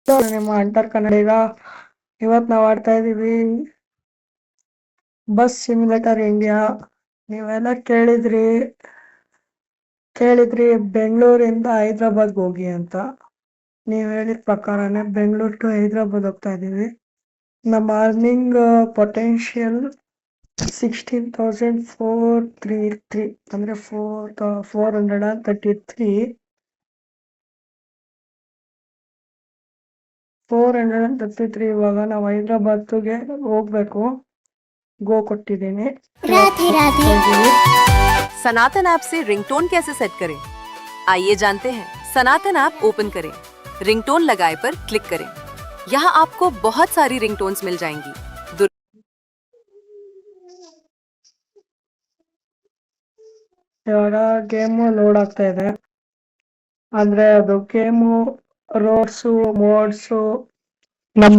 ನಿಮ್ಮ ಅಂಟರ್ ಕನ್ನಡಿಗ. ಇವತ್ತು ನಾವು ಆಡ್ತಾ ಇದೀವಿ ಬಸ್ ಸಿಮ್ಯುಲೇಟರ್ ಇಂಡಿಯಾ. ನೀವೆಲ್ಲ ಕೇಳಿದ್ರಿ ಬೆಂಗಳೂರಿಂದ ಹೈದ್ರಾಬಾದ್ ಹೋಗಿ ಅಂತ. ನೀವು ಹೇಳಿದ ಪ್ರಕಾರನೇ ಬೆಂಗಳೂರು ಟು ಹೈದ್ರಾಬಾದ್ ಹೋಗ್ತಾ ಇದೀವಿ. ನಮ್ಮ ಅರ್ನಿಂಗ್ ಪೊಟೆನ್ಷಿಯಲ್ 16,433 ಅಂದ್ರೆ 433. ಇವಾಗ ನಾವು ಹೈದ್ರಾಬಾದ್ಗೆ ಹೋಗ್ಬೇಕು. ಗೋ ಕೊಟ್ಟಿದ್ದೀನಿ. सनातन ऐप से रिंगटोन कैसे सेट करें? आइए जानते हैं। सनातन ऐप ओपन करें, रिंगटोन लगाए पर क्लिक करें। यहाँ आपको बहुत सारी रिंगटोन्स मिल जाएंगी। ಇವಾಗ ಗೇಮು ಲೋಡ್ ಆಗ್ತಾ ಇದೆ. ಅಂದ್ರೆ ಅದು ಗೇಮು ರೋಡ್ಸು ಮೋಡ್ಸು ನಮ್ಮ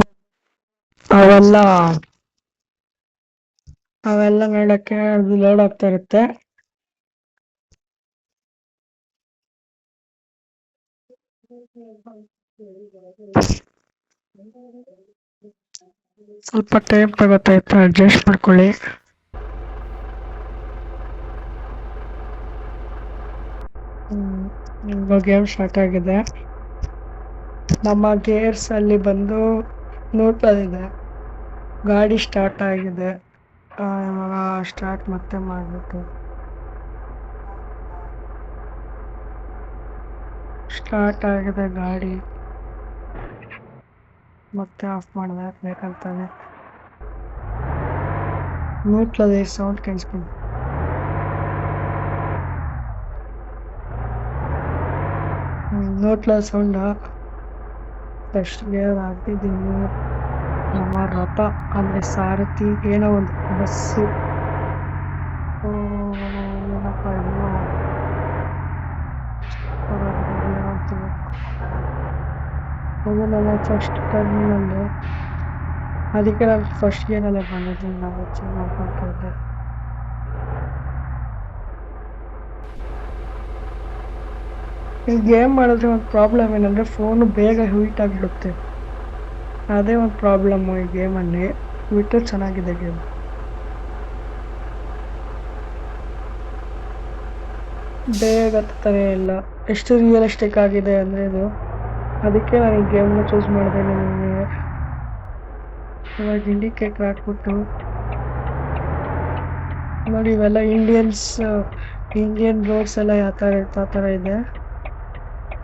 ಅವೆಲ್ಲ ನೋಡಕ್ಕೆ ಅದು ಲೋಡ್ ಆಗ್ತಾ ಇರುತ್ತೆ. ಸ್ವಲ್ಪ ಟೈಮ್ ತಗೋತೈತೆ, ಅಡ್ಜಸ್ಟ್ ಮಾಡ್ಕೊಳ್ಳಿ. ಇವಾಗ ಗೇಮ್ ಸ್ಟಾರ್ಟ್ ಆಗಿದೆ. ನಮ್ಮ ಗೇರ್ಸ್ ಅಲ್ಲಿ ಬಂದು ನೋಡ್ತದಿದೆ. ಗಾಡಿ ಸ್ಟಾರ್ಟ್ ಆಗಿದೆ. ಇವಾಗ ಸ್ಟಾರ್ಟ್ ಮತ್ತೆ ಮಾಡ್ಬೇಕು. ಸ್ಟಾರ್ಟ್ ಆಗಿದೆ ಗಾಡಿ. ಮತ್ತೆ ಆಫ್ ಮಾಡಿದೆ ಬೇಕಂತಾನೆ. ನೋಟ್ಲದೆ ಸೌಂಡ್ ಕೇಳಿಸ್ಕೊಂಡು ನೋಟ್ಲ ಸೌಂಡ. ಫಸ್ಟ್ ಗೇರ್ ಹಾಕಿದ್ದೀನಿ. ನಮ್ಮ ರಥ ಅಂದ್ರೆ ಸಾರಥಿ ಏನೋ ಒಂದು ಬಸ್ಸು. ಏನಪ್ಪ ಇದು ಮೊದಲೆಲ್ಲ ಫಸ್ಟ್ ಟರ್ಮಿನಲ್ಲಿ, ಅದಕ್ಕೆ ನಾನು ಫಸ್ಟ್ ಗೇರಲ್ಲೇ ಬಂದಿದ್ದೀನಿ. ನಾವು ಹೆಚ್ಚಿಗೆ ಮಾಡ್ಕೊಳ್ತಾ ಈ ಗೇಮ್ ಮಾಡಿದ್ರೆ ಒಂದು ಪ್ರಾಬ್ಲಮ್ ಏನಂದ್ರೆ ಫೋನು ಬೇಗ ಹೀಟ್ ಆಗಿಬಿಡುತ್ತೆ. ಅದೇ ಒಂದು ಪ್ರಾಬ್ಲಮ್ ಈ ಗೇಮಲ್ಲಿ. ಬಿಟ್ಟರೆ ಚೆನ್ನಾಗಿದೆ ಗೇಮ್. ಬೇಗ ಹತ್ತಾನೆ ಇಲ್ಲ. ಎಷ್ಟು ರಿಯಲಿಸ್ಟಿಕ್ ಆಗಿದೆ ಅಂದರೆ ಇದು. ಅದಕ್ಕೆ ನಾನು ಈ ಗೇಮ್ನ ಚೂಸ್ ಮಾಡಿದೆ. ನಿಮಗೆ ಇವಾಗ ಇಂಡಿಕೇಟರ್ ಹಾಕ್ಬಿಟ್ಟು ನೋಡಿ, ಇವೆಲ್ಲ ಇಂಡಿಯನ್ ರೋಡ್ಸ್ ಎಲ್ಲ ಯಾವ ಥರ ಇದೆ.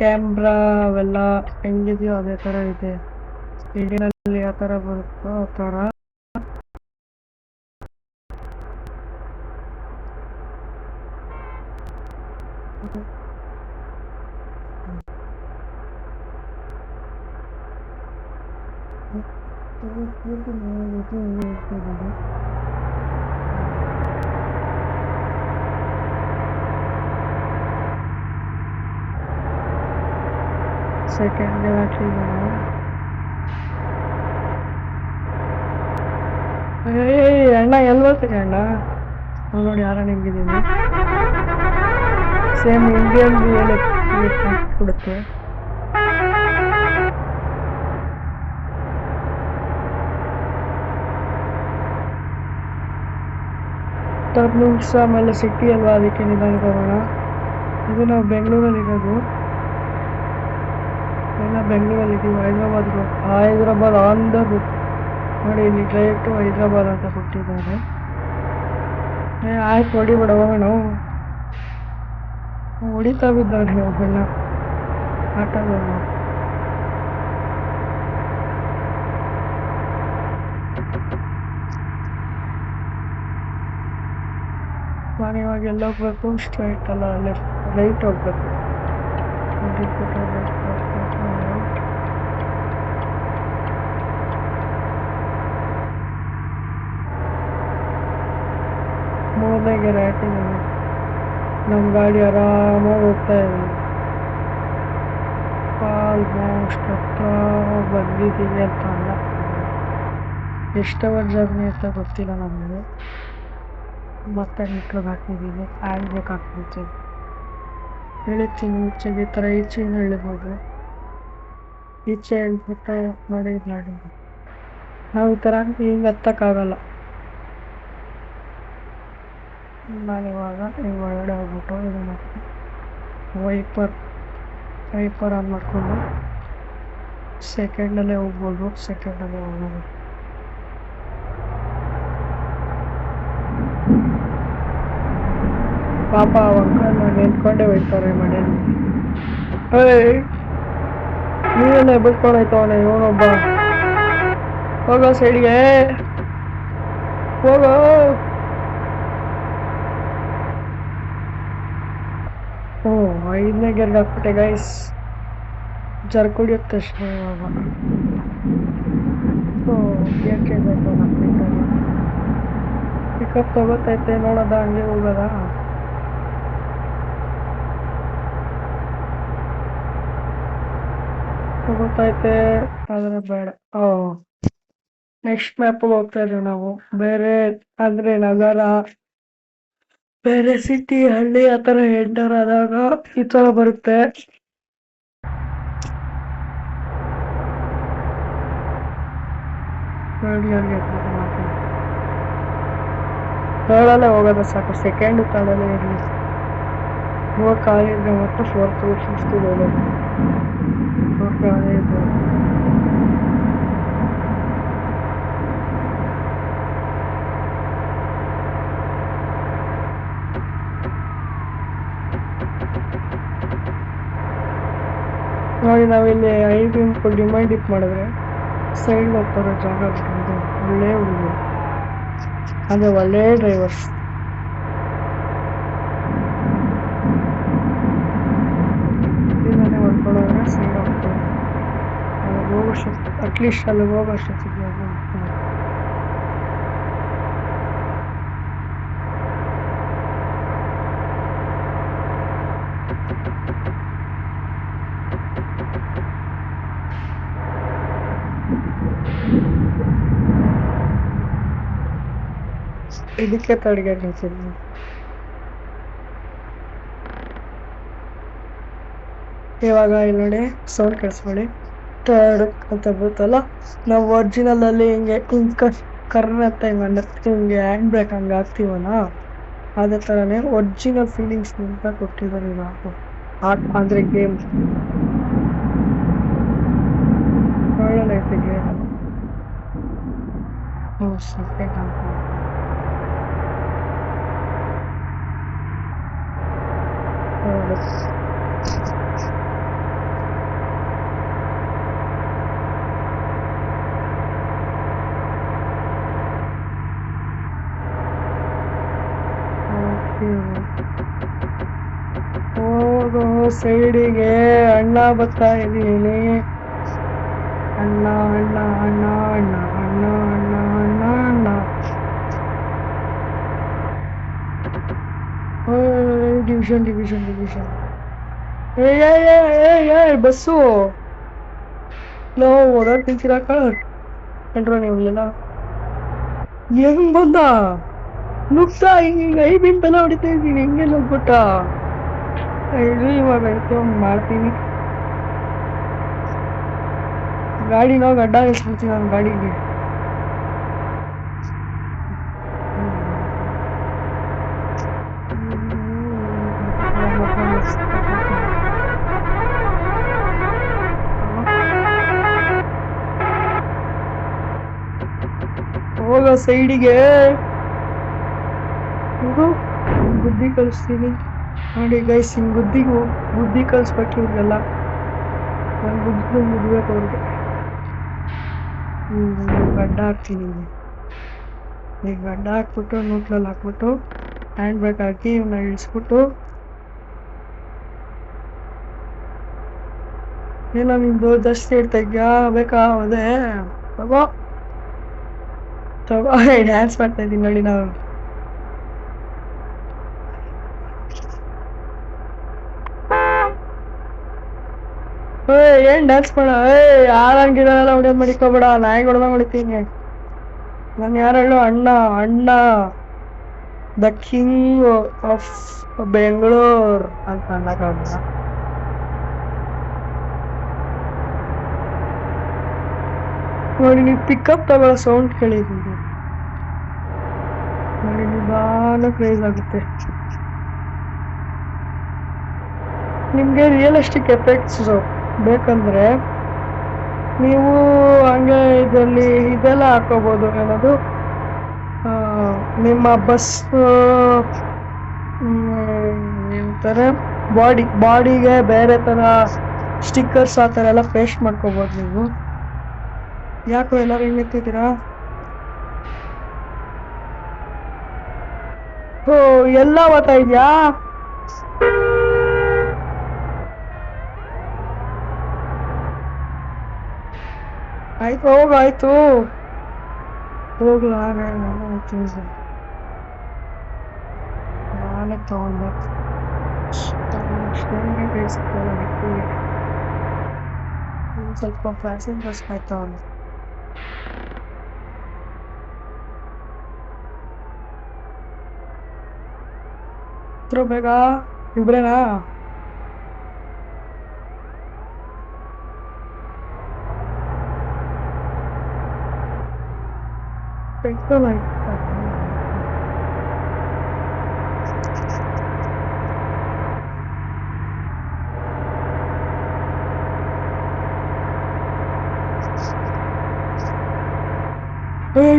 ಕ್ಯಾಮ್ರಾ ಅವೆಲ್ಲ ಹೆಂಗಿದೆಯೋ ಅದೇ ಥರ ಇದೆ. ಇಂಡಿಯನಲ್ಲಿ ಯಾವ ಥರ ಬರುತ್ತೋ ಆ ಥರ. ಸೆಕೆಂಡ್ ಅಣ್ಣ ಎಲ್ಲಿ ಬರ್ತೀನಿ ಅಣ್ಣ? ನೋಡಿ ಯಾರ ನಿಂಗಿದ್ದೀನಿ. ಸೇಮ್ ಇಂಡಿಯನ್ ಕೊಡುತ್ತೆ. ಟರ್ನಿಂಗ್ಸ್ ಆಮೇಲೆ ಸಿಟಿ ಅಲ್ವಾ, ಅದಕ್ಕೆ ನಿಧಾನಕ್ಕೆ ಹೋಗೋಣ. ಇದು ನಾವು ಬೆಂಗಳೂರಲ್ಲಿರೋದು. ಎಲ್ಲ ಬೆಂಗಳೂರಲ್ಲಿದ್ದೀವಿ. Hyderabad on the route. ನೋಡಿ, ಇಲ್ಲಿ ಡ್ರೈವ್ ಟು ಹೈದ್ರಾಬಾದ್ ಅಂತ ಕೊಟ್ಟಿದ್ದಾರೆ. ಆಯ್ತು, ಹೊಡಿಬೇಡ, ಹೋಗೋಣ. ಹೊಡಿತಾ ಬಿದ್ದಾರೆ ಅವೆಲ್ಲ ಆಟಗಳು. ನಾನು ಇವಾಗ ಎಲ್ಲ ಹೋಗ್ಬೇಕು. ಸ್ಟ್ರೈಟ್ ಅಲ್ಲ, ಲೆಫ್ಟ್ ರೈಟ್ ಹೋಗ್ಬೇಕು. ಮೂರನೇಗೆ ಹಾಕಿದ್ದೀನಿ. ನಮ್ಮ ಗಾಡಿ ಆರಾಮಾಗಿ ಹೋಗ್ತಾ ಇದೆ. ಆಲ್ಮೋಸ್ಟ್ ಹತ್ರ ಬಂದಿದ್ದೀವಿ ಅಂತ ಅಲ್ಲ. ಎಷ್ಟವರ್ ಜರ್ನಿ ಅಂತ ಗೊತ್ತಿಲ್ಲ ನಮಗೆ. ಮತ್ತೆ ನ್ಯೂಟ್ರಲ್ ಹಾಕಿದ್ದೀವಿ. Hand break ಹಾಕ್ಬಿಡ್ತೀವಿ. ಇಳಿತೀನಿ ಈಚೆಗೆ, ಈ ಥರ ಈಚೆಗೆ ಇಳಿಬೋದು. ಈಚೆ ಹೇಳ್ಬಿಟ್ಟು ನೋಡಿ ಮಾಡಿ ನಾವು ಈ ಥರ ಹಿಂಗೆ ಹತ್ತಕ್ಕಾಗಲ್ಲ. ನಾನು ಇವಾಗ ಹಿಂಗೆ ಒಳಗಡೆ ಹೋಗ್ಬಿಟ್ಟು ಇದು ಮಾಡ್ತೀನಿ, ವೈಪರ್ ಆನ್ ಮಾಡಿಕೊಂಡು ಸೆಕೆಂಡಲ್ಲೇ ಹೋಗ್ಬೋದು. ಪಾಪ ಅಂಕಲ್ ನಿಂತ್ಕೊಂಡೇ ಹೋಯ್ತಾರೆ ಮನೆಯಲ್ಲಿ. ನೀವೆಲ್ಲ ಬಿಟ್ಕೊಂಡಾಯ್ತವನೆ ಇವನೊಬ್ಬ. ಹೋಗೋ ಸೈಡ್ಗೆ, ಹೋಗೋ. ಓ 5ನೇ ಗೆರ್ಗೆ ಹಾಕ್ಬಿಟ್ಟೆ ಗೈಸ್. ಜರ್ಕುಡಿಯುತ್ತೆ ಅಷ್ಟೇ ಇವಾಗ. ಸೊ ಯಾಕೆ ಬೇಕು ಪಿಕಪ್ ತಗೋತೈತೆ ನೋಡೋದ, ಹಂಗೆ ಹೋಗೋದ. ತಗೋತೈತೆ ಆದರೆ ಬೇಡ. ನೆಕ್ಸ್ಟ್ ಮ್ಯಾಪ್ ಹೋಗ್ತಾ ಇದೀವಿ ನಾವು. ಬೇರೆ ಅಂದ್ರೆ ನಗರ, ಬೇರೆ ಸಿಟಿ, ಹಳ್ಳಿ ಆ ಥರ ಎಂಟರ್ ಆದಾಗ ಈ ಥರ ಬರುತ್ತೆ. ಥರ್ಡಲ್ಲೇ ಹೋಗೋದ ಸಾಕು, ಸೆಕೆಂಡ್ ಥರ್ಡಲ್ಲೇ ಇರಲಿ. ಇವಾಗ ಖಾಲಿ ಇದ್ರೆ ಮತ್ತೆ 4th 5th ಹೋಗೋದು. ಖಾಲಿ ಇದ್ರೆ ನೋಡಿ, ನಾವಿಲ್ಲಿ 5 ಡಿಮ್ಯಾಂಡ್ ಇಪ್ ಮಾಡಿದ್ರೆ ಸೈಡ್ ಹೋಗ್ತಾರೋ ಜಾಗ ಬಿಟ್ಟು ಒಳ್ಳೆ ಹುಡುಗರು, ಅಂದರೆ ಒಳ್ಳೆ ಡ್ರೈವರ್ಸ್. ಇಲ್ಲಿಂದಾನೆ ಹೊಡ್ಕೊಳ್ಳೋದ್ರೆ ಸೈಡ್ ಹೋಗ್ತಾರೆ. ಅಲ್ಲಿ ಹೋಗೋಷ್ಟು ಅಟ್ಲೀಸ್ಟ್ ಅಲ್ಲಿ ಹೋಗೋಷ್ಟೊತ್ತಿಗೆ ಹೋಗ್ತಾರೆ. ಇದಕ್ಕೆ ತಡೆಗೆ ನಿಲ್ಸಿದ್ವಿ. ಇವಾಗ ಇಲ್ಲಿ ನೋಡಿ ಸೌಂಡ್ ಕೇಳಿಸ್ಕೊಳ್ಳಿ. ಥರ್ಡ್ ಅಂತ ಬರುತ್ತಲ್ಲ, ನಾವು ಒರಿಜಿನಲ್ ಅಲ್ಲಿ ಹಿಂಗೆ ಕರ್ನತ್ತ ಹಿಂಗೆ ಹ್ಯಾಂಡ್ ಬ್ರೇಕ್ ಹಂಗೆ ಹಾಕ್ತೀವಲ್ಲ, ಅದೇ ಥರನೇ ಒರಿಜಿನಲ್ ಫೀಲಿಂಗ್ಸ್ ಅಂತ ಕೊಟ್ಟಿದ್ದಾರೆ ಇವಾಗ. ಅಂದರೆ ಗೇಮ್ ಒಳ್ಳೆದೈತೆ ಗೇಮ್. ಸೆಕೆಂಡ್ ಹೋಗೋ ಸೈಡಿಗೆ. ಅಣ್ಣ ಬರ್ತಾ ಇದ್ದೀನಿ. ಅಣ್ಣ ಅಣ್ಣ ಅಣ್ಣ ಅಣ್ಣ ಅಣ್ಣ ಅಣ್ಣ ಅಣ್ಣ ಅಣ್ಣ. Division division division. ಬಸ್ಸು ನಾವು ಓದಾಡ್ ತಿಂತೀರಾ ಕಂಡ್ರ ನೀವೆಲ್ಲ. ಹೆಂಗ್ ಬಂದ ನುಗ್ತಾ ಹಿಂಗೆ ಬಿಂಪೆಲ್ಲ ಹೊಡಿತಾ ಇದ್ದೀನಿ, ಹಿಂಗೆ ನುಗ್ಬಿಟ್ಟ. ಇದು ಇವಾಗ ಮಾಡ್ತೀನಿ. ಗಾಡಿನ ಗಡ್ಡ ಇಸ್ಬಿಡ್ತೀನಿ ನನ್ನ ಗಾಡಿಗೆ. ಹೋಗ ಸೈಡಿಗೆ, ಬುದ್ಧಿ ಕಲಿಸ್ತೀನಿ ನೋಡಿ ಗೈಸ್. ಹಿಂಗೆ ಬುದ್ಧಿ ಕಲಿಸ್ಬೇಕು ಇವ್ರಿಗೆಲ್ಲ. ನಾನು ಬುದ್ಧಿ ಮುದ್ಬೇಕು ಅವ್ರಿಗೆ. ಗಡ್ಡ ಹಾಕ್ತೀನಿ. ಈಗ ಗಡ್ಡ ಹಾಕ್ಬಿಟ್ಟು ನ್ಯೂಟ್ರಲ್ ಹಾಕ್ಬಿಟ್ಟು ಹ್ಯಾಂಡ್ ಬ್ರೇಕ್ ಹಾಕಿ ಇವನ್ನ ಇಳಿಸ್ಬಿಟ್ಟು, ಏನೋ ನಿಂದು ಜಾಸ್ತಿ ಇಡ್ತಾ ಇದ್ಯಾ, ಬೇಕಾ ಅದೇ ತಗೋ ಡ್ಯಾನ್ಸ್ ಮಾಡ್ತಾ ಇದ್ದೀನಿ ನೋಡಿ ನಾವು. ಏನ್ ಡ್ಯಾನ್ಸ್ ಮಾಡ, ಯಾರಂಗಿರಲ್ಲ ಹೊಡೆಯೋದು ಮಾಡಿಕೋಬೇಡ, ನಾಯಿ ಹೊಡೆದಂಗ್ ಹೊಡಿತೀನಿ ನಾನು. ಯಾರು ಹೇಳು, ಅಣ್ಣ ಅಣ್ಣ ದ ಕಿಂಗ್ ಆಫ್ ಬೆಂಗಳೂರು ಅಂತ ಅನ್ನಕ್ಕಾಗಲ್ಲ. ನೋಡಿ ನೀವು ಪಿಕಪ್ ತಗೊಳ್ಳೋ ಸೌಂಡ್ ಕೇಳಿದ್ದೀನಿ ನೋಡಿ ನಿಧಾನಕ್ಕೆ ರೈಸ್ ಆಗುತ್ತೆ. ನಿಮಗೆ ರಿಯಲಿಸ್ಟಿಕ್ ಎಫೆಕ್ಟ್ಸ್ ಬೇಕಂದ್ರೆ ನೀವು ಹಂಗೆ ಇದರಲ್ಲಿ ಇದೆಲ್ಲ ಹಾಕೋಬೋದು, ಏನದು ನಿಮ್ಮ ಬಸ್ ಥರ ಬಾಡಿಗೆ ಬೇರೆ ಥರ ಸ್ಟಿಕ್ಕರ್ಸ್ ಆ ಥರ ಎಲ್ಲ ಪೇಸ್ಟ್ ಮಾಡ್ಕೋಬೋದು ನೀವು. ಯಾಕೋ ಎಲ್ಲರೂ ಹಿಂಗೆ ಎತ್ತಿದ್ದೀರಾ? ಓ ಎಲ್ಲ ಓದ್ತಾ ಇದೆಯಾ? ಆಯ್ತು ಹೋಗಾಯ್ತು ಹೋಗ್ಲಾ ನಾನೇ ತಗೊಂಡೆ ಸ್ವಲ್ಪ ಪ್ಯಾಸೆಂಜರ್ಸ್ ಆಯ್ತಾ ಅವನು ಬೇಗ ಇಬ್ರೇನಾ? ಪೆಟ್ರೋಲ್ ಆಯ್ತಾ?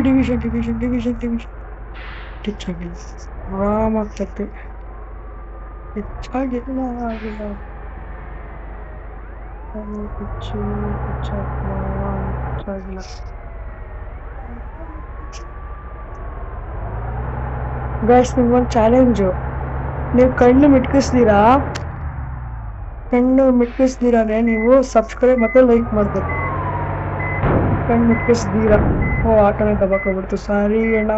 ಡಿವಿಷನ್ ಹೆಚ್ಚಾಗಿಲ್ಲ, ಆರಾಮಾಗ್ತೈತೆ. ಹೆಚ್ಚಾಗಿಲ್ಲ ಆಗಿಲ್ಲ ಹೆಚ್ಚಾಗಿಲ್ಲ. ಗೈಸ್ ನಿಮ್ಗೊಂದು ಚಾಲೆಂಜು, ನೀವು ಕಣ್ಣು ಮಿಟ್ಕಿಸ್ದಿರಾನೆ ನೀವು ಸಬ್ಸ್ಕ್ರೈಬ್ ಮತ್ತೆ ಲೈಕ್ ಮಾಡ್ಬೇಕು. ಕಣ್ಣು ಮಿಟ್ಕಿಸ್ದೀರಾ ಓ ಆಟೋನೇ ತಗೋಬಿಡ್ತು. ಸಾರಿ ಅಣ್ಣ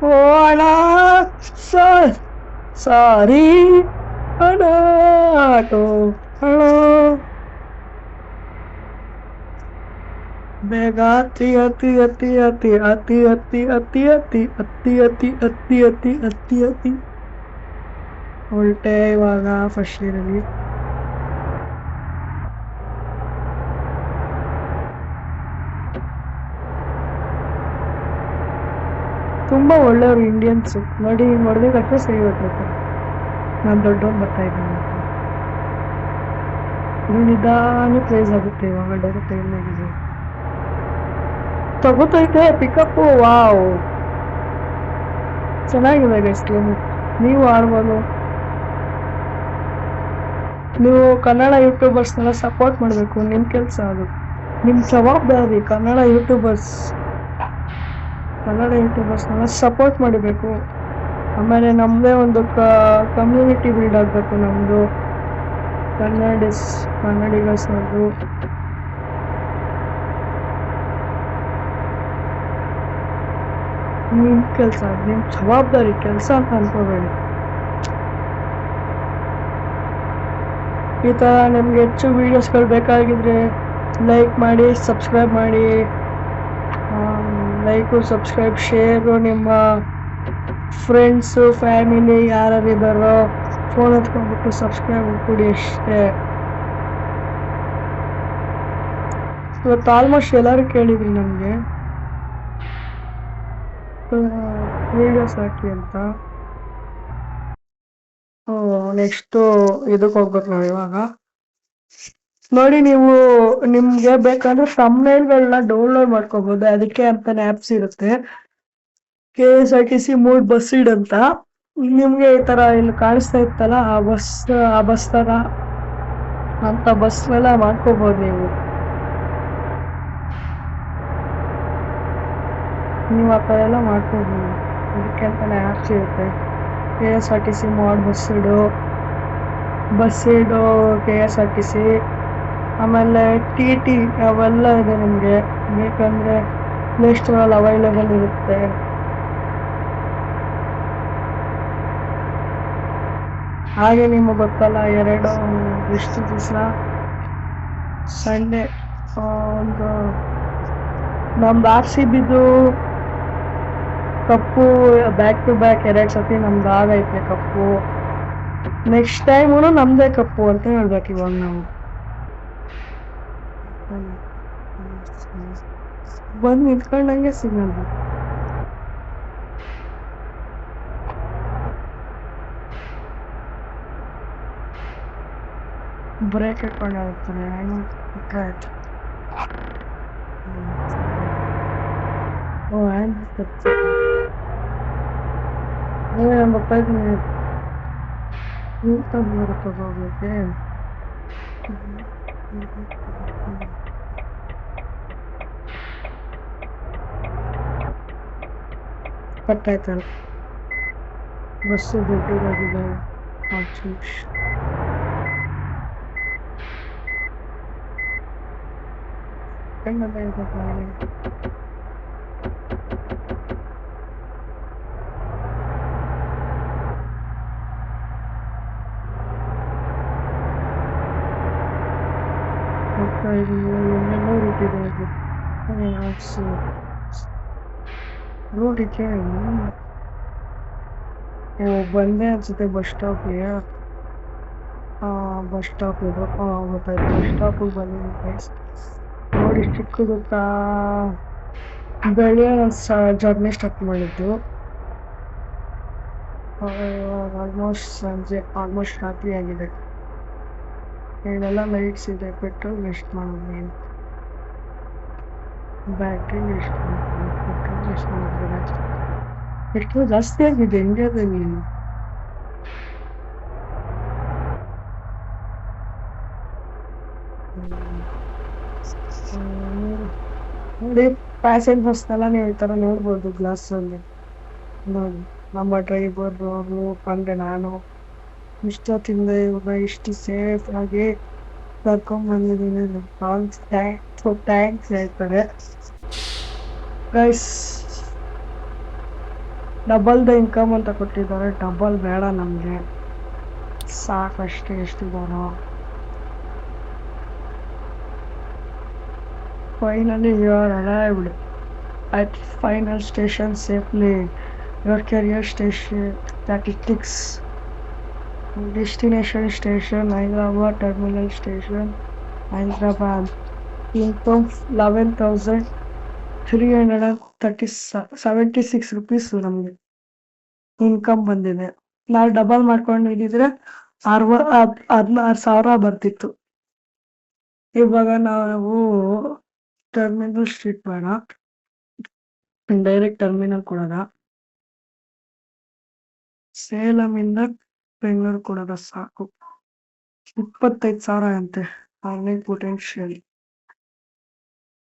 ಓ ಅಣ್ಣ ಸಾರಿ ಅಣ್ಣ ಆಟೋ ಅಣ್ಣ ಬೇಗ ಅತಿ ಅತಿ ಅತಿ ಅತಿ ಅತಿ ಅತಿ ಅತಿ ಅತಿ ಅತಿ ಅತಿ ಅತಿ ಅತಿ ಅತಿ ಅತಿ ಹೊರಟೆ ಇವಾಗ ಫಸ್ಟ್ ಇಯರಲ್ಲಿ. ತುಂಬ ಒಳ್ಳೆಯವರು ಇಂಡಿಯನ್ಸು. ನೋಡಿ ನೋಡಿದ ತಕ್ಷಣ ಸರಿ ಹೋಗ್ಬೇಕು, ನಾನು ದೊಡ್ಡವನು ಬರ್ತಾ ಇದ್ದೀನಿ. ಇದು ನಿಧಾನ ಪ್ರೈಸ್ ಆಗುತ್ತೆ ಇವಾಗ ಡೈರೆಕ್ಟ್ ಟೈಮ್ನಾಗಿದೆ ತಗೋತೈತೆ ಪಿಕಪ್ಪು. ವಾವ್ ಚೆನ್ನಾಗಿದೆ ಗೈಸ್ ಗೇಮು, ನೀವು ಆಡ್ಬೋದು. ನೀವು ಕನ್ನಡ ಯೂಟ್ಯೂಬರ್ಸ್ನೆಲ್ಲ ಸಪೋರ್ಟ್ ಮಾಡಬೇಕು, ನಿಮ್ಮ ಕೆಲಸ ಅದು, ನಿಮ್ಮ ಜವಾಬ್ದಾರಿ. ಕನ್ನಡ ಯೂಟ್ಯೂಬರ್ಸ್ನೆಲ್ಲ ಸಪೋರ್ಟ್ ಮಾಡಬೇಕು. ಆಮೇಲೆ ನಮ್ಮದೇ ಒಂದು ಕಮ್ಯುನಿಟಿ ಬಿಲ್ಡ್ ಆಗಬೇಕು ನಮ್ಮದು ಕನ್ನಡಿಗರ್ಸ್ನದು. ನಿಮ್ಮ ಕೆಲಸ, ನಿಮ್ಮ ಜವಾಬ್ದಾರಿ ಕೆಲಸ ಅಂತ ಅನ್ಕೋಬೇಡಿ. ಈ ಥರ ನಿಮ್ಗೆ ಹೆಚ್ಚು ವೀಡಿಯೋಸ್ಗಳು ಬೇಕಾಗಿದ್ರೆ ಲೈಕ್ ಮಾಡಿ, ಸಬ್ಸ್ಕ್ರೈಬ್ ಮಾಡಿ. ಲೈಕು, ಸಬ್ಸ್ಕ್ರೈಬ್, ಶೇರು, ನಿಮ್ಮ ಫ್ರೆಂಡ್ಸು ಫ್ಯಾಮಿಲಿ ಯಾರ್ಯಾರಿದ್ದಾರೋ ಫೋನ್ ಹತ್ಕೊಂಡ್ಬಿಟ್ಟು ಸಬ್ಸ್ಕ್ರೈಬ್ ಕೊಡಿ ಅಷ್ಟೇ. ಇವತ್ತು ಆಲ್ಮೋಸ್ಟ್ ಎಲ್ಲರೂ ಕೇಳಿದ್ರಿ ನನಗೆ ವೀಡಿಯೋಸ್ ಹಾಕಿ ಅಂತ. ನೆಕ್ಸ್ಟು ಇದಕ್ಕೆ ಹೋಗ್ಬೇಕು ನಾವು ಇವಾಗ. ನೋಡಿ ನೀವು ನಿಮ್ಗೆ ಬೇಕಂದ್ರೆ ಥಂಬ್ನೇಲ್ಗಳನ್ನ ಡೌನ್ಲೋಡ್ ಮಾಡ್ಕೋಬಹುದು, ಅದಕ್ಕೆ ಅಂತಾನೆ ಆ್ಯಪ್ಸ್ ಇರುತ್ತೆ. KSRTC ಮೂಡ್ ಬಸ್ ಇಡ್ ಅಂತ ನಿಮ್ಗೆ ಈ ತರ ಇಲ್ಲಿ ಕಾಣಿಸ್ತಾ ಇತ್ತಲ್ಲ, ಆ ಬಸ್ ತರ ಅಂತ ಬಸ್ನೆಲ್ಲ ಮಾಡ್ಕೋಬಹುದು ನೀವು ಆ ಥರ ಎಲ್ಲ ಮಾಡ್ಕೋಬಹುದು. ಅದಕ್ಕೆ ಅಂತಾನೆ ಆ್ಯಪ್ಸ್ ಇರುತ್ತೆ. KSRTC ಮಾಡ್ ಬಸ್ ಇಡು KSRTC, ಆಮೇಲೆ TT ಅವೆಲ್ಲ ಇದೆ. ನಿಮಗೆ ಬೇಕಂದ್ರೆ ಪ್ಲೇ ಸ್ಟೋರಲ್ಲಿ ಅವೈಲೇಬಲ್ ಇರುತ್ತೆ. ಹಾಗೆ ನಿಮಗೆ ಗೊತ್ತಲ್ಲ, ಎಷ್ಟು ದಿವಸ ಸಂಡೇ ಒಂದು ನಮ್ದು RCBದು ಕಪ್ಪು ಬ್ಯಾಕ್ ಟು ಬ್ಯಾಕ್ 2 ಸತಿ ನಮ್ದು ಆಗೈತೆ ಕಪ್ಪು. ನೆಕ್ಸ್ಟ್ ಟೈಮು ನಮ್ದೇ ಕಪ್ಪು ಅಂತ ಹೇಳ್ಬೇಕು ಇವಾಗ ನಾವು. ಬಂದು ನಿಂತ್ಕೊಂಡಂಗೆ ಸಿಗಲ್ಲ. ಬ್ರೇಕ್ ಹಾಕೊಂಡು ಹೋಗ್ತಾರೆ ಆಯ್ತು. ಓ ಹ್ಯಾಂಡ್ ನಮ್ಮ ಅಪ್ಪಾಜಿ ಊಟ ತಗೋಬೇಕೆ. ಕಟ್ಟಾಯ್ತಲ್ಲ ಬಸ್ಸು ದೊಡ್ಡದಾಗಿದೆ. ಕಣ್ಣೆಲ್ಲ ಇದೆ ಗಾಳಿ. ಹೋಗ್ತಾ ಇದೀವಿ ಎಲ್ಲೆಲ್ಲೋ ರೂಟ್ ಇದೆ ಅದು. ರೋಡ್ ಇದೆ ಬಂದೆ ಅನ್ಸುತ್ತೆ ಬಸ್ ಸ್ಟಾಪ್ಗೆ. ಬಸ್ ಸ್ಟಾಪ್ ಇದು ಗೊತ್ತಾಯ್ತು. ಬಸ್ ಸ್ಟಾಪಿಗೆ ಬಂದಿದ್ದೀನಿ. ನೋಡಿ ಚಿಕ್ಕದುತ್ತಾ ಬೆಳಿಗ್ಗೆ ಜರ್ನಿ ಸ್ಟಾರ್ಟ್ ಮಾಡಿದ್ದು. ಆಲ್ಮೋಸ್ಟ್ ಸಂಜೆ ಆಲ್ಮೋಸ್ಟ್ ರಾತ್ರಿ ಆಗಿದೆ. ಇಲ್ಲೆಲ್ಲ ಲೈಟ್ಸ್ ಇದೆ. ಪೆಟ್ರೋಲ್ ವೇಸ್ಟ್ ಮಾಡೋದು, ಬ್ಯಾಟ್ರಿ ವೇಸ್ಟ್ ಮಾಡೋದು, ಪೆಟ್ರೋಲ್ ವೇಸ್ಟ್ ಮಾಡಿದ್ರೆ ಪೆಟ್ರೋಲ್ ಜಾಸ್ತಿ ಆಗಿದೆ ಇಂಡಿಯಾದಲ್ಲಿ. ನೋಡಿ ಪ್ಯಾಸೆಂಜರ್ಸ್ನೆಲ್ಲ ನೀವು ಈ ಥರ ನೋಡ್ಬೋದು ಗ್ಲಾಸಲ್ಲಿ. ನೋಡಿ ನಮ್ಮ ಡ್ರೈವರು ಅಂದರೆ ನಾನು ಇಷ್ಟೊತ್ತಿಂದ ಇವಾಗ ಇಷ್ಟು ಸೇಫ್ ಆಗಿ ಕರ್ಕೊಂಡ್ಬಂದಿದ್ದೀನಿ. ಥ್ಯಾಂಕ್ಸ್ ಹೇಳ್ತಾರೆ ಗೈಸ್. ಡಬಲ್ ದ ಇನ್ಕಮ್ ಅಂತ ಕೊಟ್ಟಿದ್ದಾರೆ. ಡಬಲ್ ಬೇಡ ನಮಗೆ, ಸಾಕಷ್ಟೇ ಎಷ್ಟಿದಾರೋ. Finally, you are arrived at final station safely. Your career station statistics. Destination station Hyderabad, terminal station Hyderabad. Income 11,376 rupees ನಮಗೆ ಇನ್ಕಮ್ ಬಂದಿದೆ. ನಾವು ಡಬಲ್ ಮಾಡ್ಕೊಂಡು ಇದ್ದಿದ್ರೆ 16,000 ಬರ್ತಿತ್ತು. ಇವಾಗ ನಾವು ಟರ್ಮಿನಲ್ ಸ್ಟ್ರೀಟ್ ಬೇಡ, ಡೈರೆಕ್ಟ್ ಟರ್ಮಿನಲ್ ಕೊಡೋದ. ಸೇಲಮಿಂದ ಬೆಂಗಳೂರು ಕೊಡೋದ ಸಾಕು. 25,000 ಅಂತೆ earning potential.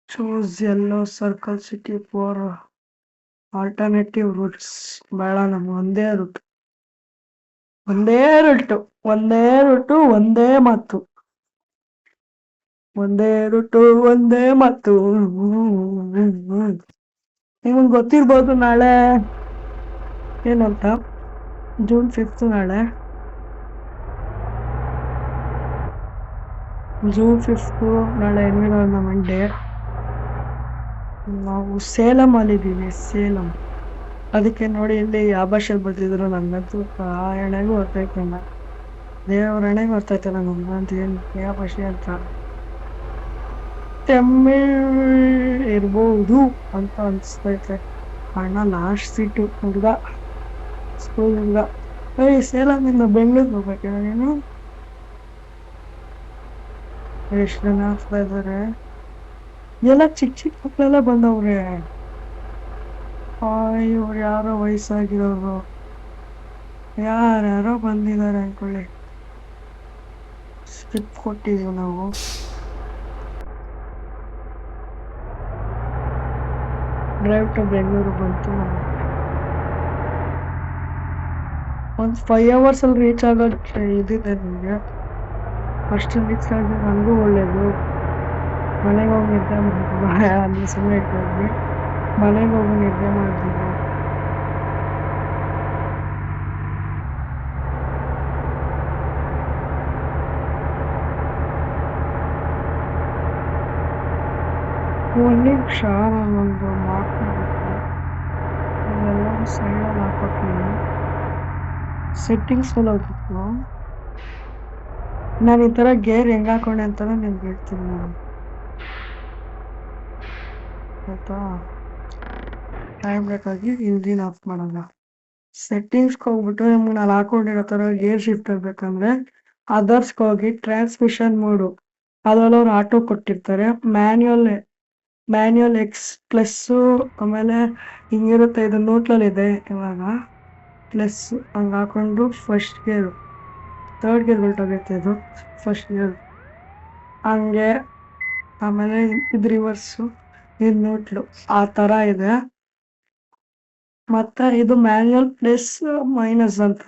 Choose yellow circle city for alternative roots. ಬೇಡ ನಮ್ಗೆ ಒಂದೇ ರೂಟ್, ಒಂದೇ ಮಾತು. ಒಂದೇ ರೂಟು ಒಂದೇ ಮಾತು. ನಿಮಗೆ ಗೊತ್ತಿರ್ಬೋದು ನಾಳೆ ಏನಂತ. June 5th ನಾಳೆ. June 5th ನಾಳೆ ಎನ್ವಿರಾನ್ಮೆಂಟ್ ಡೇ. ನಾವು ಸೇಲಂ ಅಲ್ಲಿದ್ದೀವಿ. ಸೇಲಂ ಅದಕ್ಕೆ ನೋಡಿ ಇಲ್ಲಿ ಯಾವ ಭಾಷೆಯಲ್ಲಿ ಬರ್ತಿದ್ರು ನನ್ನಂತೂ ಆ ಎಣೆಗೂ ಹೊರ್ತೈತಲ್ಲ, ದೇವ್ರ ಎಣೆಗೂ ಹೊರ್ತೈತಲ್ಲ ನಮ್ಗಂತ ಏನು ಯಾವ ಭಾಷೆ ಅಂತ. ತಮಿಳ್ ಇರ್ಬೋದು ಅಂತ ಅನ್ಸ್ತೈತೆ. ಅಣ್ಣ ಲಾಸ್ಟ್ ಸೀಟು ಹುಡುಗ, ಸ್ಕೂಲ್ ಹುಡುಗ. ಸೇಲಮಿಂದ ಬೆಂಗಳೂರಿಗೆ ಹೋಗ್ಬೇಕೇನೋ ನೀನು. ಎಷ್ಟು ಜನ ಆಗ್ತಾ ಇದ್ದಾರೆ, ಎಲ್ಲ ಚಿಕ್ಕ ಮಕ್ಕಳೆಲ್ಲ ಬಂದವ್ರೆ. ಇವ್ರು ಯಾರೋ ವಯಸ್ಸಾಗಿರೋರು ಯಾರ್ಯಾರೋ ಬಂದಿದ್ದಾರೆ ಅನ್ಕೊಳ್ಳಿ. ಸ್ಕಿಪ್ ಕೊಟ್ಟಿದ್ದೀವಿ ನಾವು. ಡ್ರೈವ್ ಟು ಬೆಂಗಳೂರು ಬಂತು. ಒಂದು 5 hours ರೀಚ್ ಆಗೋದು ಇದಿದೆ ನಿಮಗೆ. ಫಸ್ಟ್ ರೀಚ್ ಆದರೆ ನನಗೂ ಒಳ್ಳೇದು. ಮನೆಗೆ ಹೋಗಿ ನಿದ್ದೆ ಮಾಡಿದ್ವಿ ಅಲ್ಲಿ ಸುಮ್ಮನೆ ಇಟ್ಕೊಂಡ್ವಿ. ಮನೆಗೆ ಹೋಗಿ ನಿದ್ದೆ ಮಾಡಿದ್ವಿ. ಒಂದು ನಿಮಿಷ ನಾನೊಂದು ಮಾಡ್ಕೊಬೇಕು. ಇವೆಲ್ಲ ಸೈಡಲ್ಲಿ ಹಾಕೋತೀನಿ. ಸೆಟ್ಟಿಂಗ್ಸ್ ಎಲ್ಲ ಹೋಗ್ಬೇಕು. ನಾನು ಈ ಥರ ಗೇರ್ ಹೆಂಗೆ ಹಾಕೊಂಡೆ ಅಂತಾನೆ ನಿಮ್ಗೆ ಹೇಳ್ತೀನಿ ನಾನು. ಆಯ್ತಾ. ಟೈಮ್ ಬೇಕಾಗಿ ಇಂಜಿನ್ ಆಫ್ ಮಾಡೋಣ. ಸೆಟ್ಟಿಂಗ್ಸ್ಗೆ ಹೋಗ್ಬಿಟ್ಟು ನಿಮ್ಗೆ ನಾನು ಹಾಕೊಂಡಿರೋ ಥರ ಗೇರ್ ಶಿಫ್ಟ್ ಆಗಬೇಕಂದ್ರೆ ಅದರ್ಸ್ಗೆ ಹೋಗಿ ಟ್ರಾನ್ಸ್ಮಿಷನ್ ಮೋಡು ಅದರಲ್ಲಿ ಅವ್ರು ಆಟೋ ಕೊಟ್ಟಿರ್ತಾರೆ. ಮ್ಯಾನ್ಯುಯಲ್ ಎಕ್ಸ್ ಪ್ಲಸ್ಸು ಆಮೇಲೆ ಹಿಂಗಿರುತ್ತೆ. ಇದು ನ್ಯೂಟ್ರಲ್ ಇವಾಗ ಪ್ಲಸ್ ಹಂಗೆ ಹಾಕೊಂಡು ಫಸ್ಟ್ ಗೇರು ಥರ್ಡ್ ಗೇರ್ ಹೊರಟೋಗೈತೆ ಇದು ಫಸ್ಟ್ ಗೇರ್ ಹಂಗೆ. ಆಮೇಲೆ ಇದು ರಿವರ್ಸು, ಇದು ನ್ಯೂಟ್ಲು, ಆ ಥರ ಇದೆ. ಮತ್ತೆ ಇದು ಮ್ಯಾನ್ಯುಯಲ್ ಪ್ಲಸ್ ಮೈನಸ್ ಅಂತ.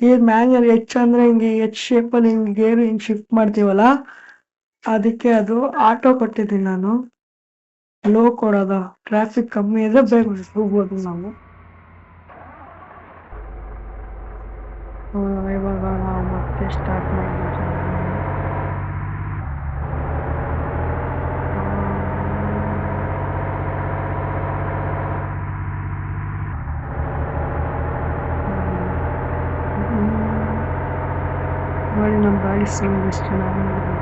ಈ ಮ್ಯಾನ್ಯುಯಲ್ ಎಚ್ ಅಂದ್ರೆ ಹಿಂಗೆ ಎಚ್ ಶೇಪಲ್ಲಿ ಹಿಂಗೆ ಗೇರ್ ಹಿಂಗೆ ಶಿಫ್ಟ್ ಮಾಡ್ತೀವಲ್ಲ, ಅದಕ್ಕೆ ಅದು ಆಟೋ ಕೊಟ್ಟಿದ್ದೀನಿ ನಾನು. ಲೋ ಕೊಡೋದ, ಟ್ರಾಫಿಕ್ ಕಮ್ಮಿ ಇದ್ರೆ ಬೇಗ ಹೋಗ್ಬೋದು ನಾವು. ಇವಾಗ ನಾವು ಮತ್ತೆ ಸ್ಟಾರ್ಟ್ ಮಾಡ್ಬೋದು. ನೋಡಿ ನಮ್ಮ ಗಾಡಿ ಸೌಂಡ್ ಎಷ್ಟು ಚೆನ್ನಾಗಿ ಮಾಡಿದೆ.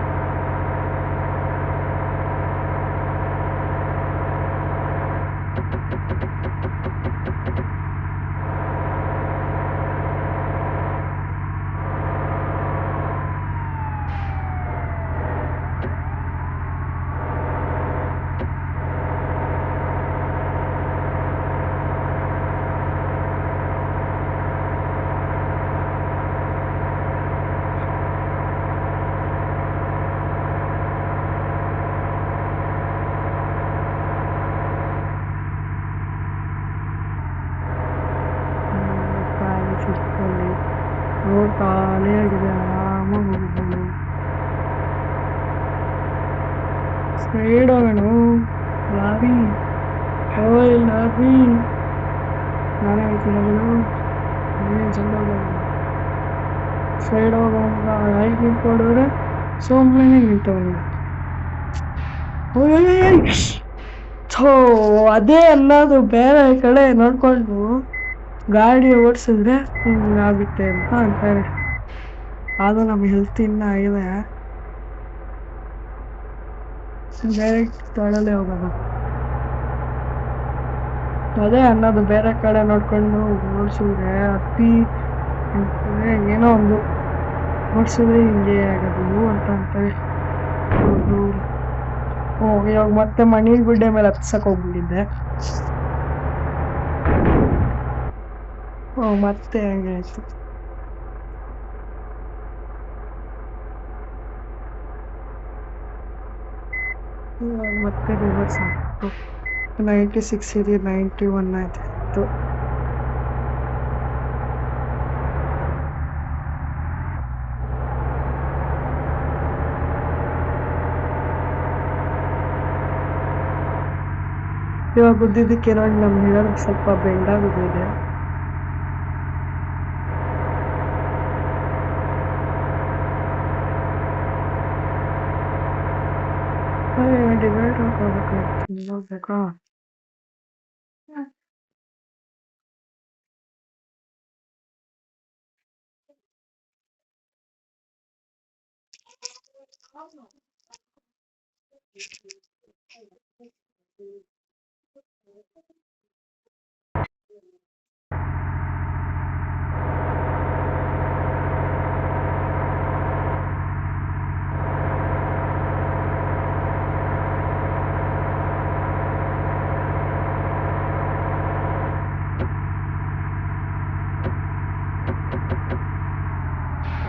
ರೋಡ್ ಖಾಲಿಯಾಗಿದೆ, ಆರಾಮಾಗಿ ಹೋಗ್ಬೋದು. ಸೈಡ್ ಹೋಗೋಣ. ಲಾರಿ, ಓಯ್ ಲಾರಿ, ನಾನೇ ಹೇಳ್ತೀನಲ್ಲ, ಚಂದ ಸೈಡ್ ಹೋಗೋಂಗ ಐದು ನಿಂತ್ಕೊಂಡ್ರೆ ಸುಮ್ಮನೆ ನಿಂತವನು. ಥೋ, ಅದೇ ಅನ್ನೋದು ಬೇರೆ ಕಡೆ ನೋಡ್ಕೊಂಡು ಗಾಡಿ ಓಡಿಸಿದ್ರೆ ಹಿಂಗಾಗುತ್ತೆ ಅಂತ ಅಂತಾರೆ. ಅದು ನಮ್ಮ ಹೆಲ್ತ್ ಇನ್ನ ಇದೆ. ಡೈರೆಕ್ಟ್ ತೊಳಲೆ ಹೋಗೋಣ. ಅದೇ ಅನ್ನೋದು ಬೇರೆ ಕಡೆ ನೋಡ್ಕೊಂಡು ಓಡಿಸಿದ್ರೆ ಏನೋ ಒಂದು ಓಡಿಸಿದ್ರೆ ಹಿಂಗೆ ಆಗೋದು ಅಂತ ಅಂತಾರೆ. ಇವಾಗ ಮತ್ತೆ ಮಣಿ ಗುಡ್ಡೆ ಮೇಲೆ ಹತ್ಸಕ್ ಹೋಗ್ಬಿಟ್ಟಿದ್ದೆ. ಮತ್ತೆ ಹಂಗೆ ಆಯ್ತು. ಮತ್ತೆ ರಿವರ್ಸ್ ಆಗ್ತು. 96 ಇದೆ, 91 ಆಯ್ತು. ಇವಾಗ ಗುದ್ದಿದ್ದಕ್ಕೆ ನೋಡಿ ನಮ್ಮ ಮಿರರ್ ಸ್ವಲ್ಪ ಬೆಂಡಾಗಿದೆ. ಡಿವೈಡ್ ಹೋಗ್ಬೇಕಾ?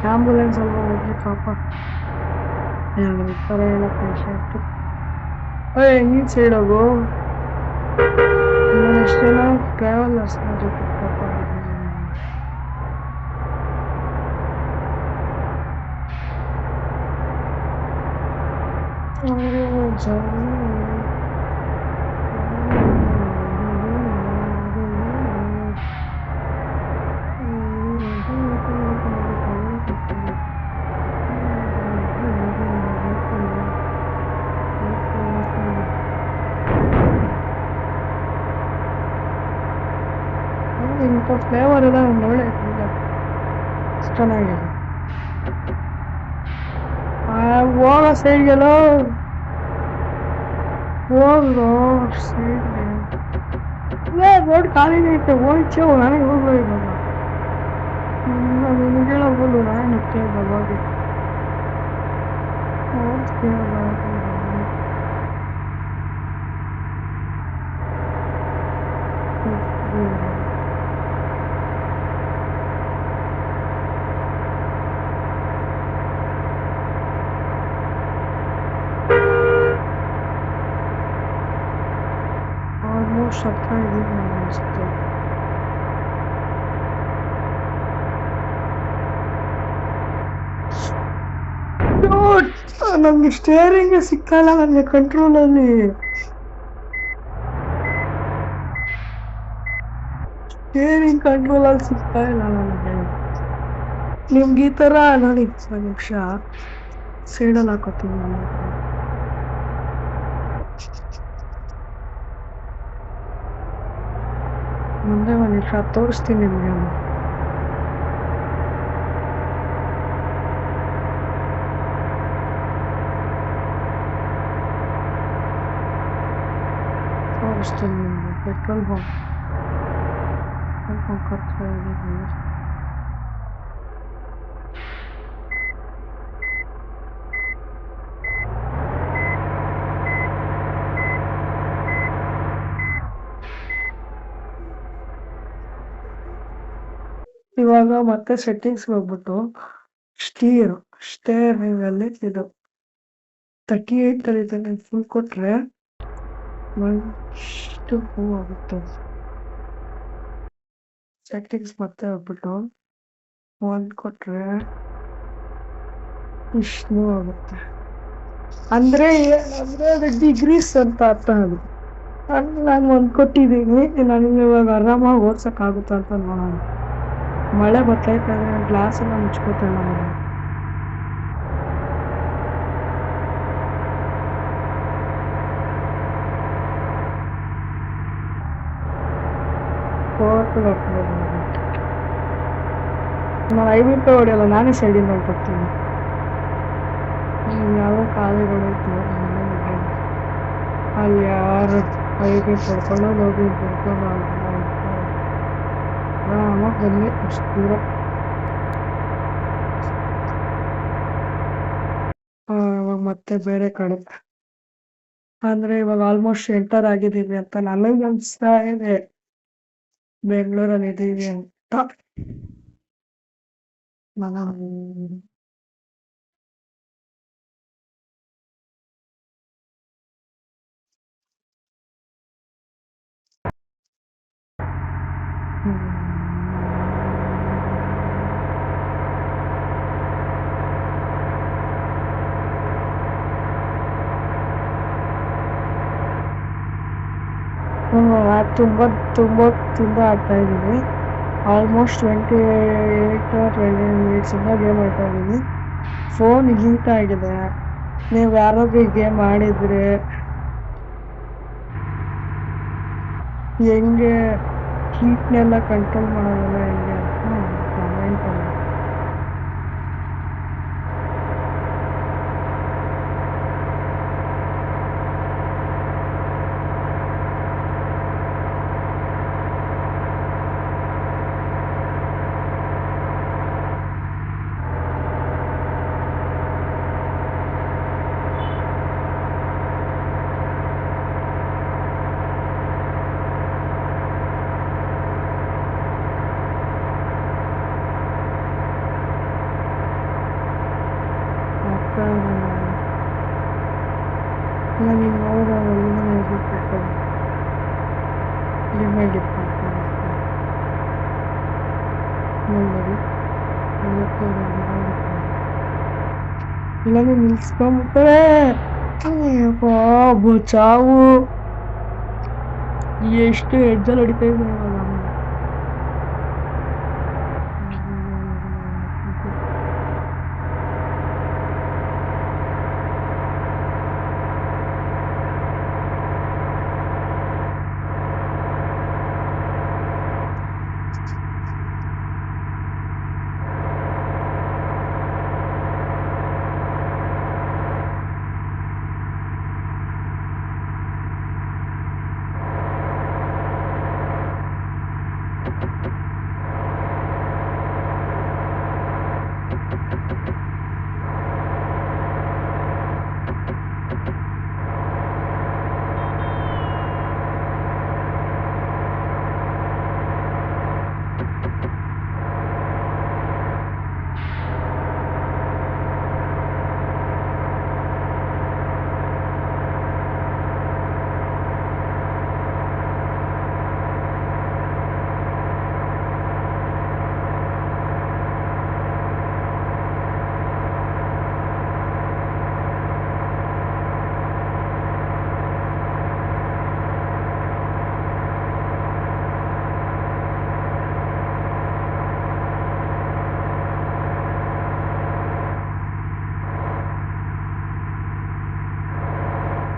ಆಂಬುಲೆನ್ಸ್ ಅಲ್ವಾ ಹೋಗಿ ಪಾಪ ಥರ ಎಲ್ಲ ಪೇಷಂಟು. ನೀನು ಸೈಡ್ ಹೋಗು. ಎಷ್ಟು ಜನ ಟ್ರಾವೆಲರ್ಸ್ ಜೊತೆ ಪಾಪ. ಇಂಥ ಫ್ಲೇವರ್ ಎಲ್ಲ ಒಳ್ಳೆ ಚೆನ್ನಾಗಿದೆ. ಹೋಗೋ ಸೈಡ್ಗೆಲ್ಲ ಹೋಗ್ರು ಸೈಡ್ಗೆ ರೋಡ್ ಖಾಲಿನೇ ಐತೆ ಹೋಯ್ತು ನನಗೆ ಹೋಗ್ಲು ಇವಾಗ ನಿಮ್ಗೆ ಹೇಳಬಹುದು ನಾನು ಕೇಳ್ದ ಹೋಗಿ ಆಲ್ಮೋಸ್ಟ್ ಹತ್ರ ಇದೀನಿ ಅನಿಸುತ್ತೆ ನಮ್ಗೆ ಸ್ಟೇರಿಂಗ್ ಸಿಕ್ಕಲ್ಲ ನನಗೆ ಕಂಟ್ರೋಲ್ ಅಲ್ಲಿ ಸ್ಟೇರಿಂಗ್ ಕಂಟ್ರೋಲ್ ಅಲ್ಲಿ ಸಿಗ್ತಾ ಇಲ್ಲ ನನಗೆ ನಿಮ್ಗೆ ಈ ತರ ನೋಡಿ ಒಂದು ನಿಮಿಷ ಸೈಡಲ್ಲಿ ಹಾಕೋತೀನಿ ನಾನು ಮುಂದೆ ಒಂದು ನಿಮಿಷ ತೋರಿಸ್ತೀನಿ ನಿಮ್ಗೆ ತೋರಿಸ್ತೀನಿ ನಿಮ್ಗೆ ಪೆಟ್ರೋಲ್ ಬಂಕ್ ಹತ್ರ ಇದೀನಿ ಇವಾಗ ಮತ್ತೆ ಸೆಟ್ಟಿಂಗ್ಸ್ ಹೋಗ್ಬಿಟ್ಟು ಸ್ಟೇರಿಂಗ್ ಅಲ್ಲಿ ಇದು 38 ಅಲ್ಲಿ ಫುಲ್ ಕೊಟ್ರೆ ಎಷ್ಟು ಮೂವ್ ಆಗುತ್ತೆ ಸೆಟ್ಟಿಂಗ್ಸ್ ಮತ್ತೆ ಹೋಗ್ಬಿಟ್ಟು 1 ಕೊಟ್ರೆ ಇಷ್ಟು ಮೂವ್ ಆಗುತ್ತೆ ಅಂದ್ರೆ ಏನಂದ್ರೆ ಅದು ಡಿಗ್ರೀಸ್ ಅಂತ ಅರ್ಥ ಅದು ನಾನು 1 ಕೊಟ್ಟಿದ್ದೀನಿ ನನಗೆ ಇವಾಗ ಆರಾಮಾಗಿ ಓಡ್ಸಕ್ ಆಗುತ್ತಾ ಅಂತ ನೋಡೋಣ ಮಳೆ ಬರ್ತೈತೆ ಗ್ಲಾಸ್ ಎಲ್ಲ ಮುಚ್ಕೋತಲ್ಲ ನಾನು ನಾನು 5 ರೂಪಾಯಿ ಹೊಡೆಯಲ್ಲ ನಾನೇ ಸೈಡಿಂದ ಹೊರಟೋಗ್ತೀನಿ ಯಾವ ಕಾಲೇಗಳು ಅಲ್ಲಿ ಯಾರು 5 ಪಡ್ಕೊಂಡು ಹೋಗಿ ಆರಾಮಾಗಿ ಬನ್ನಿ ಅಷ್ಟು ದೂರ ಇವಾಗ ಮತ್ತೆ ಬೇರೆ ಕಡೆ ಅಂದ್ರೆ ಇವಾಗ ಆಲ್ಮೋಸ್ಟ್ ಎಂಟರ್ ಆಗಿದ್ದೀವಿ ಅಂತ ನನಗೆ ಅನ್ಸ್ತಾ ಇದೆ ಬೆಂಗಳೂರಲ್ಲಿ ಇದೀವಿ ಅಂತ ತುಂಬಾ ಆಡ್ತಾ ಇದ್ದೀನಿ ಆಲ್ಮೋಸ್ಟ್ 28 or 29 ಮಿನಿಟ್ಸ್ ಇಂದ ಗೇಮ್ ಆಡ್ತಾ ಇದ್ದೀನಿ ಫೋನ್ ಹೀಟ್ ಆಗಿದೆ ನೀವು ಯಾರಾದ್ರೂ ಗೇಮ್ ಆಡಿದ್ರೆ ಹೆಂಗೆ ಹೀಟ್ನೆಲ್ಲ ಕಂಟ್ರೋಲ್ ಮಾಡೋದಲ್ಲ ಹೆಂಗೆ ಕಮೆಂಟ್ ಅಲ್ಲಿ ನನಗೆ ಲಿಮಿಟ್ ಇಲ್ಲಾಂದ್ರೆ ನಿಲ್ಸ್ಕೊಂಡ್ಬಿಟ್ರೆ ಚಾವು ಎಷ್ಟು ಹೆಜ್ಜಲ್ಲಿ ಹೊಡಿತಾ ಇದ್ದೀನಿ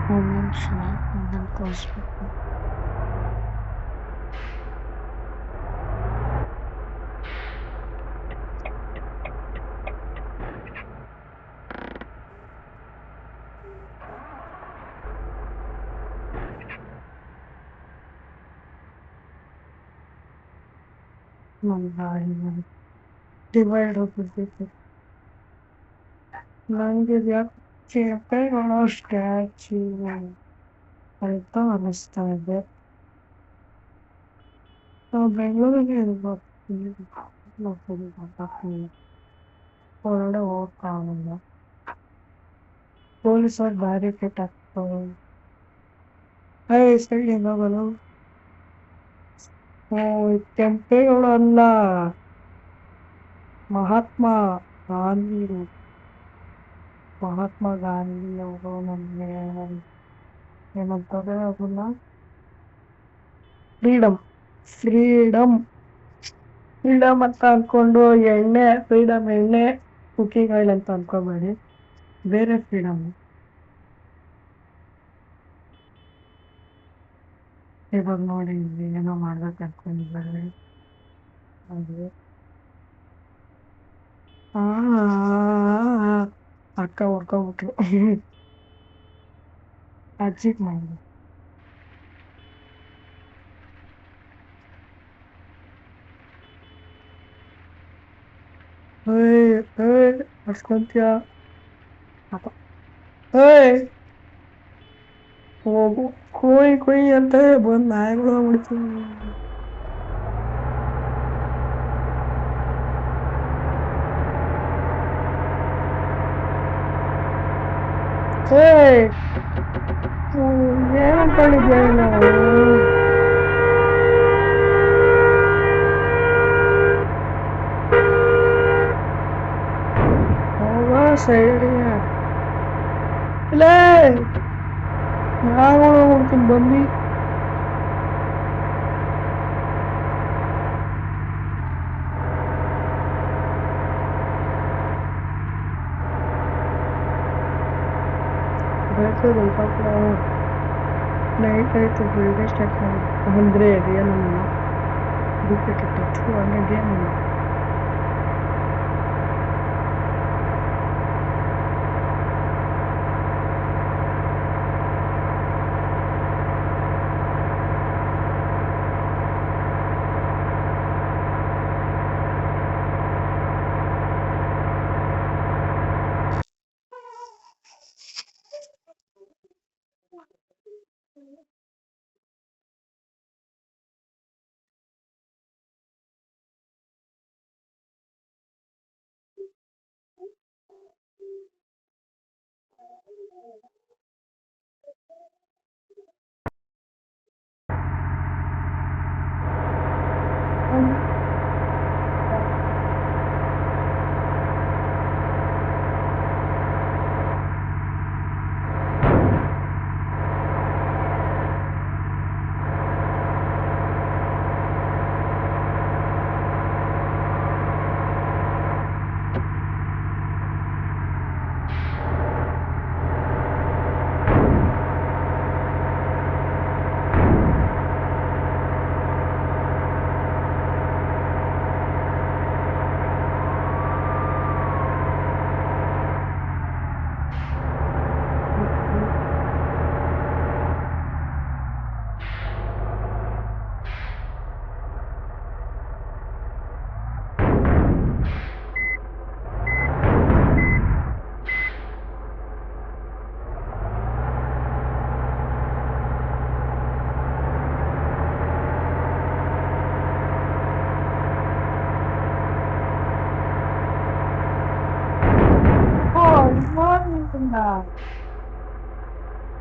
ಒಂದ್ ನಿಮಿಷ ಇದನ್ನ ತೋರಿಸ್ಬೇಕು. ಡಿವೈಡ್ ಹೋಗ್ಬಿಟ್ಟಿದೆ. ನಂಗೆ ಯಾಕೆ ಕೆಂಪೇಗೌಡ ಸ್ಟ್ಯಾಚ್ಯೂ ಅಂತ ಅನಿಸ್ತಾ ಇದೆ. ನಾವು ಬೆಂಗಳೂರಿಗೆ ಹೊರಗಡೆ ಹೋಗಕ್ಕಾಗಲ್ಲ. ಪೊಲೀಸರು ಬ್ಯಾರಿಕೇಡ್ ಹಾಕ್ತಾರೆ. ಸೈಡ್ ಹೆಂಗ್ ಹೋಗೋದು? ಕೆಂಪೇಗೌಡ ಅಲ್ಲ, ಮಹಾತ್ಮ ಗಾಂಧಿ. ಮಹಾತ್ಮ ಗಾಂಧಿ ಅವರು ನಮಗೆ ಏನಂತಾರೆ ಅದನ್ನ, ಫ್ರೀಡಮ್ ಫ್ರೀಡಮ್ ಫ್ರೀಡಮ್ ಅಂತ ಅನ್ಕೊಂಡು ಎಣ್ಣೆ ಫ್ರೀಡಮ್ ಎಣ್ಣೆ ಕುಕಿಂಗ್ ಆಯಿಲ್ ಅಂತ ಅನ್ಕೋಬೇಡಿ, ಬೇರೆ ಫ್ರೀಡಮ್. ಇವಾಗ ನೋಡಿ ಇಲ್ಲಿ ಏನೋ ಮಾಡ್ಬೇಕು ಅನ್ಕೊಂಡಿದ್ದಾರೆ. ಹಾಗೆ ಅಕ್ಕ ಹೊಡ್ಕೊಬಿಟ್ರು. ಅಜ್ಜಿಗ್ ಮಾಡಿ ಹಸ್ಕೊಂತೀಯ ಹೋಗು ಕೊಯ್ ಕೊಯ್ ಅಂತ ಬಂದ್ ನಾಯಿಗಳು ಬಿಡ್ತೀನಿ. ಏನ್ ಅನ್ಕೊಂಡಿದ್ಯಾ ನಾವು? ಹೋಗ ಸೈಡಿಗೆ ಇಲ್ಲೇ ನಾಯಿಗಳು ಬಿಡ್ತೀನಿ ಬಂದು. ನೈಟ್ ಆಯ್ತು, ಬೆಳಿಗ್ಗೆ ಸ್ಟಾರ್ಟ್ ಮಾಡಿ ಅಂದ್ರೆ ಏನಲ್ಲ ಡೂಪ್ಲಿಕೇಟ್ ಇತ್ತು ಅಂದ್ರೆ ಗೇಮ್ ಅಲ್ಲ.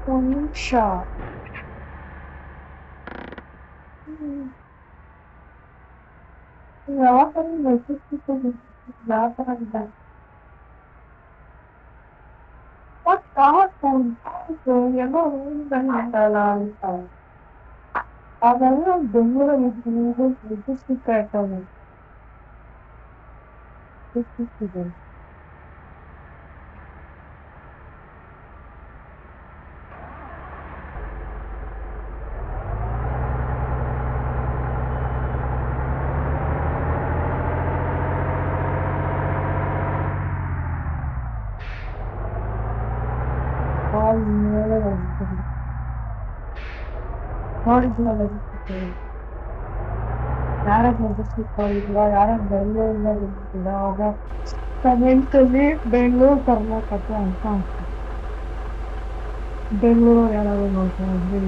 ಒಂದ್ ನಿಮಿಷ ಯಾವಾಗ ಎಲ್ಲೋ ಬಂದಿದ್ದಲ್ಲ ಅಂತ ಅದೆಲ್ಲ ಬೆಂಗಳೂರಲ್ಲಿ ವಿದ್ಯುತ್ ಆಯ್ತದೆ. ನೋಡಿದ್ವಲ್ಲ ಯಾರ ನೋಡಿದ್ವ ಯಾರ ಬೆಂಗಳೂರಿಂದ ಬಂದಿದ್ದಿಲ್ಲ ಅವಾಗ ಕಮೆಂಟಲ್ಲಿ ಬೆಂಗಳೂರು ಕರ್ನಾಟಕ ಅಂತ ಹಾಕ್ತಾರೆ. ಬೆಂಗಳೂರು ಯಾರಾದ್ರು ನೋಡ್ತಾ ಇದ್ರೆ